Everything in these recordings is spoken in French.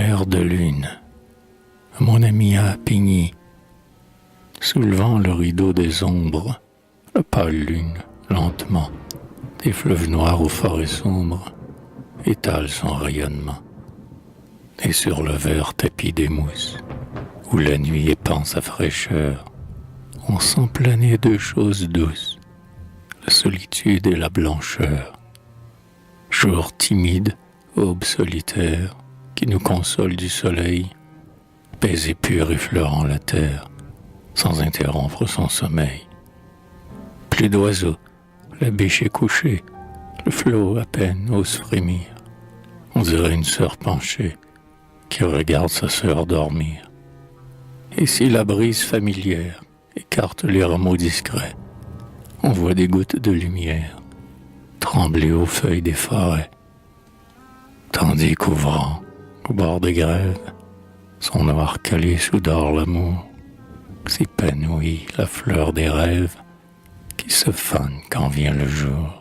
clair de lune, mon ami a Pigny, soulevant le rideau des ombres, la pâle lune, lentement, des fleuves noirs aux forêts sombres, étale son rayonnement. Et sur le vert tapis des mousses, où la nuit épand sa fraîcheur, on sent planer deux choses douces, la solitude et la blancheur. Jour timide, aube solitaire, qui nous console du soleil, baiser pur effleurant la terre, sans interrompre son sommeil. Plus d'oiseaux, la biche est couchée, le flot à peine ose frémir. On dirait une sœur penchée qui regarde sa sœur dormir. Et si la brise familière écarte les rameaux discrets, on voit des gouttes de lumière trembler aux feuilles des forêts, tandis qu'ouvrant, au bord des grèves, son noir calice où dort l'amour, s'épanouit la fleur des rêves qui se fanent quand vient le jour.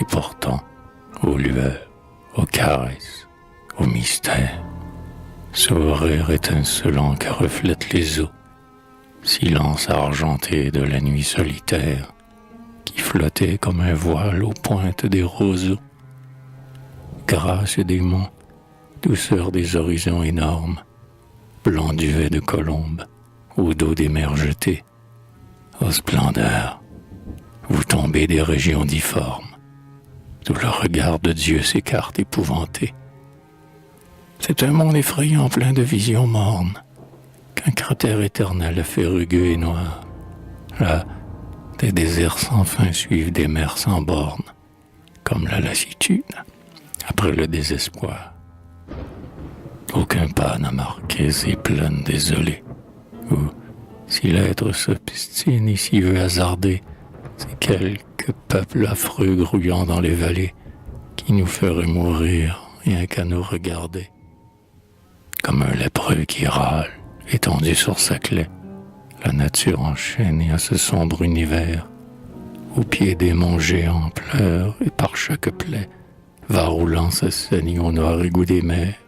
Et pourtant, aux lueurs, aux caresses, aux mystères, sourire étincelant que reflètent les eaux, silence argenté de la nuit solitaire, qui flottait comme un voile aux pointes des roseaux. Grâce des monts, douceur des horizons énormes, blanc duvet de colombes, au dos des mers jetées, ô splendeur, vous tombez des régions difformes, d'où le regard de Dieu s'écarte épouvanté. C'est un monde effrayant plein de visions mornes, qu'un cratère éternel fait rugueux et noir. Là, des déserts sans fin suivent des mers sans bornes, comme la lassitude, après le désespoir. Aucun pas n'a marqué ces plaines désolées, où, si l'être s'obstine et s'y veut hasarder, c'est quelques peuples affreux grouillant dans les vallées qui nous feraient mourir rien qu'à nous regarder. Comme un lépreux qui râle, étendu sur sa clé, la nature enchaînée à ce sombre univers, au pied des monts géants pleure et par chaque plaie va roulant sa saigne au noir égout des mers.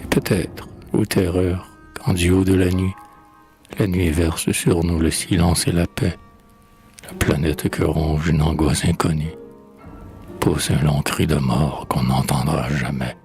Et peut-être, aux terreurs, quand du haut de la nuit verse sur nous le silence et la paix, la planète que ronge une angoisse inconnue pousse un long cri de mort qu'on n'entendra jamais.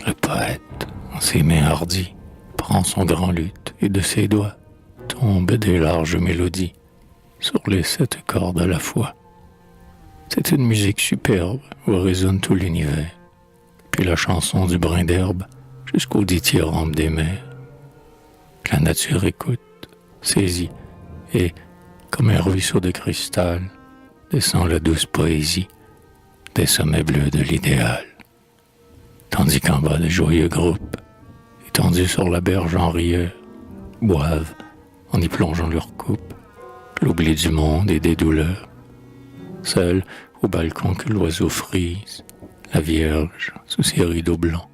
Le poète, en ses mains hardies, prend son grand luth et de ses doigts tombent des larges mélodies sur les 7 cordes à la fois. C'est une musique superbe où résonne tout l'univers, puis la chanson du brin d'herbe jusqu'au dithyrambe des mers. La nature écoute, saisit, et, comme un ruisseau de cristal, descend la douce poésie des sommets bleus de l'idéal, tandis qu'en bas de joyeux groupes, étendus sur la berge en rieur, boivent, en y plongeant leur coupe, l'oubli du monde et des douleurs. Seule, au balcon que l'oiseau frise, la Vierge, sous ses rideaux blancs,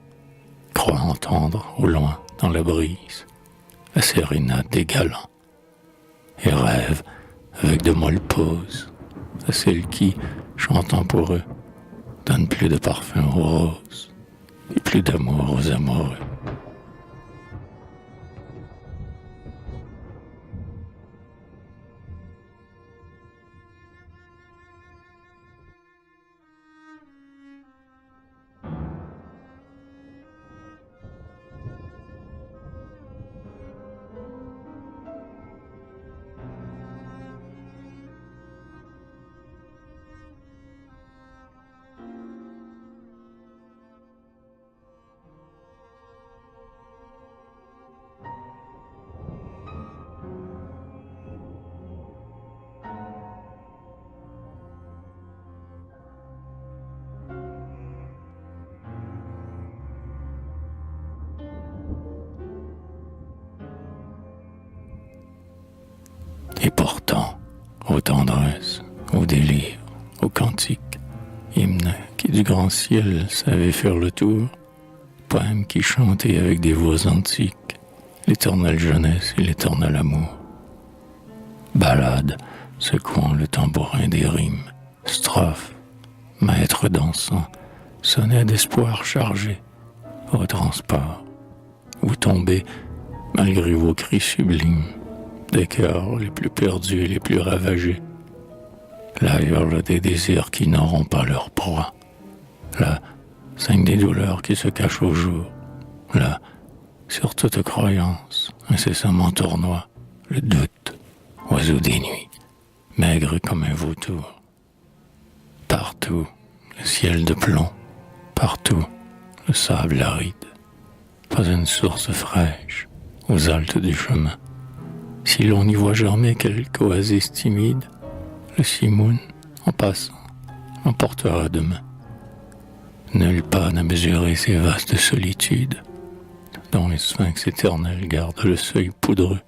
croit entendre, au loin, dans la brise, la sérénade des galants, et rêve, avec de molles pauses, à celle qui, chantant pour eux, donne plus de parfum aux roses, et plus d'amour aux amoureux. Et pourtant, aux tendresses, aux délires, aux cantiques, hymnes qui du grand ciel savaient faire le tour, poèmes qui chantaient avec des voix antiques, l'éternelle jeunesse et l'éternel amour. Ballades secouant le tambourin des rimes, strophes, maîtres dansant, sonnaient d'espoir chargés, au transport, où tombaient, malgré vos cris sublimes, des cœurs les plus perdus et les plus ravagés, la hurle des désirs qui n'auront pas leur proie, là, cinq des douleurs qui se cachent au jour, là, sur toute croyance, incessamment tournoie, le doute, oiseau des nuits, maigre comme un vautour. Partout, le ciel de plomb, partout, le sable aride, pas une source fraîche aux haltes du chemin. Si l'on n'y voit jamais quelque oasis timide, le simoun, en passant, l'emportera demain. Nul pas n'a mesuré ces vastes solitudes, dont les sphinx éternels gardent le seuil poudreux,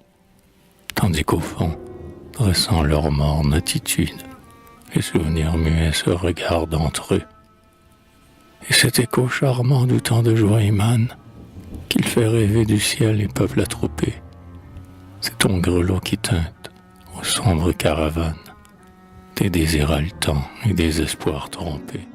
tandis qu'au fond, dressant leur morne attitude, les souvenirs muets se regardent entre eux. Et cet écho charmant d'où tant de joie émane, qu'il fait rêver du ciel les peuples attroupés, c'est ton grelot qui teinte aux sombres caravanes des désirs haletants et des espoirs trompés.